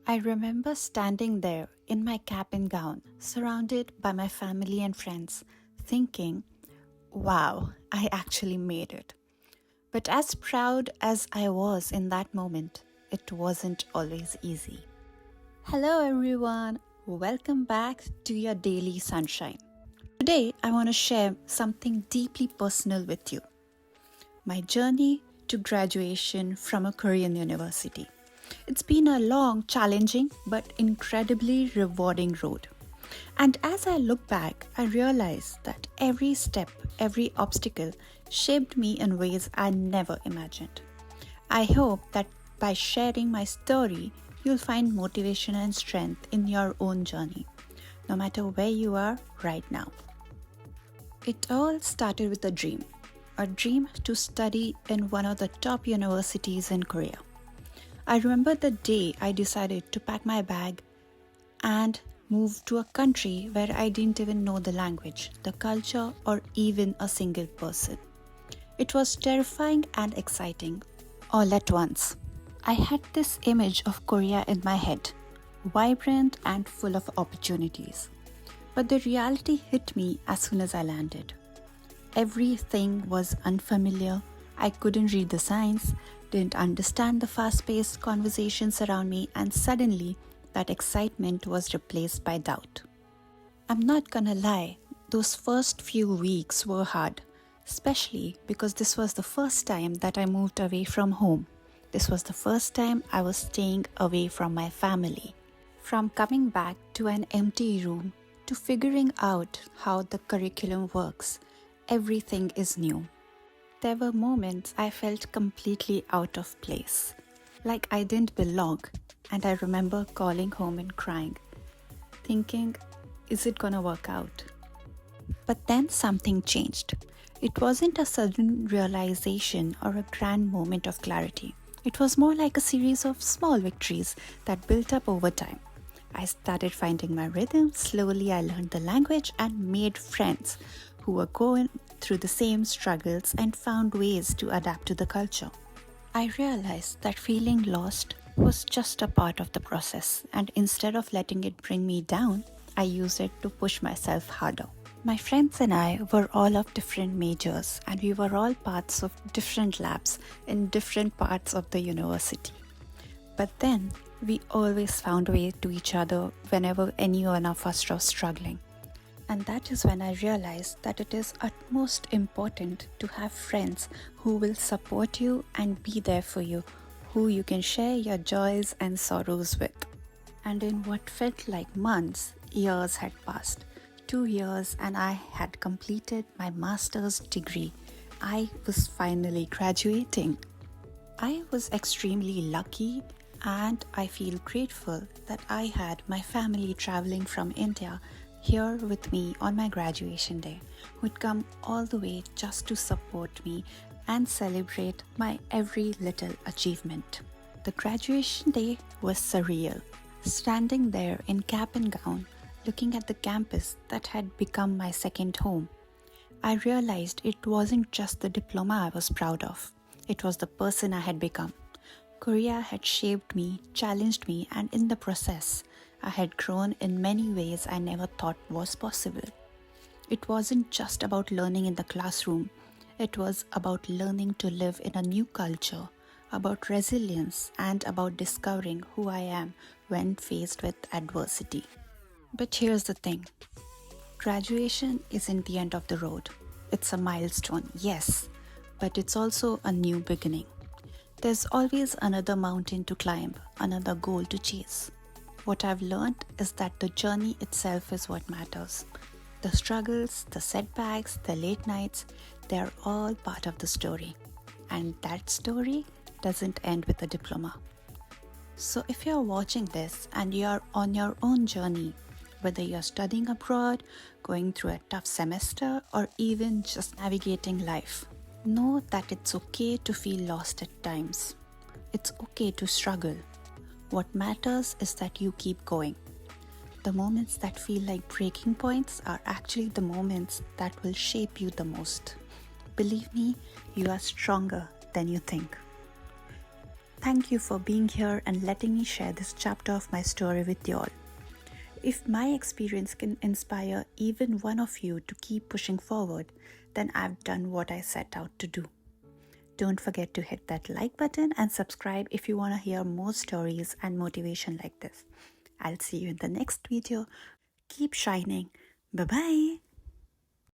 I remember standing there in my cap and gown, surrounded by my family and friends, thinking, wow, I actually made it. But as proud as I was in that moment, it wasn't always easy. Hello, everyone. Welcome back to your daily sunshine. Today, I want to share something deeply personal with you, my journey to graduation from a Korean university. It's been a long, challenging, but incredibly rewarding road. And as I look back, I realize that every step, every obstacle shaped me in ways I never imagined. I hope that by sharing my story, you'll find motivation and strength in your own journey, no matter where you are right now. It all started with a dream to study in one of the top universities in Korea. I remember the day I decided to pack my bag and move to a country where I didn't even know the language, the culture, or even a single person. It was terrifying and exciting all at once. I had this image of Korea in my head, vibrant and full of opportunities. But the reality hit me as soon as I landed. Everything was unfamiliar. I couldn't read the signs, didn't understand the fast paced conversations around me, and suddenly that excitement was replaced by doubt. I'm not gonna lie, those first few weeks were hard, especially because this was the first time that I moved away from home. This was the first time I was staying away from my family. From coming back to an empty room to figuring out how the curriculum works, everything is new. There were moments I felt completely out of place, like I didn't belong, and I remember calling home and crying, thinking, is it gonna work out? But then something changed. It wasn't a sudden realization or a grand moment of clarity. It was more like a series of small victories that built up over time. I started finding my rhythm. Slowly, I learned the language and made friends who were going through the same struggles and found ways to adapt to the culture. I realized that feeling lost was just a part of the process, and instead of letting it bring me down, I used it to push myself harder. My friends and I were all of different majors, and we were all parts of different labs in different parts of the university. But then, we always found a way to each other whenever any one of us was struggling. And that is when I realized that it is utmost important to have friends who will support you and be there for you, who you can share your joys and sorrows with. And in what felt like months, years had passed. 2 years and I had completed my master's degree. I was finally graduating. I was extremely lucky and I feel grateful that I had my family traveling from India here with me on my graduation day, who'd come all the way just to support me and celebrate my every little achievement. The graduation day was surreal. Standing there in cap and gown, looking at the campus that had become my second home, I realized it wasn't just the diploma I was proud of, it was the person I had become. Korea had shaped me, challenged me, and in the process, I had grown in many ways I never thought was possible. It wasn't just about learning in the classroom, it was about learning to live in a new culture, about resilience, and about discovering who I am when faced with adversity. But here's the thing, graduation isn't the end of the road. It's a milestone, yes, but it's also a new beginning. There's always another mountain to climb, another goal to chase. What I've learned is that the journey itself is what matters. The struggles, the setbacks, the late nights, they're all part of the story. And that story doesn't end with a diploma. So if you're watching this and you're on your own journey, whether you're studying abroad, going through a tough semester, or even just navigating life, know that it's okay to feel lost at times. It's okay to struggle. What matters is that you keep going. The moments that feel like breaking points are actually the moments that will shape you the most. Believe me, you are stronger than you think. Thank you for being here and letting me share this chapter of my story with you all. If my experience can inspire even one of you to keep pushing forward, then I've done what I set out to do. Don't forget to hit that like button and subscribe if you want to hear more stories and motivation like this. I'll see you in the next video. Keep shining. Bye bye.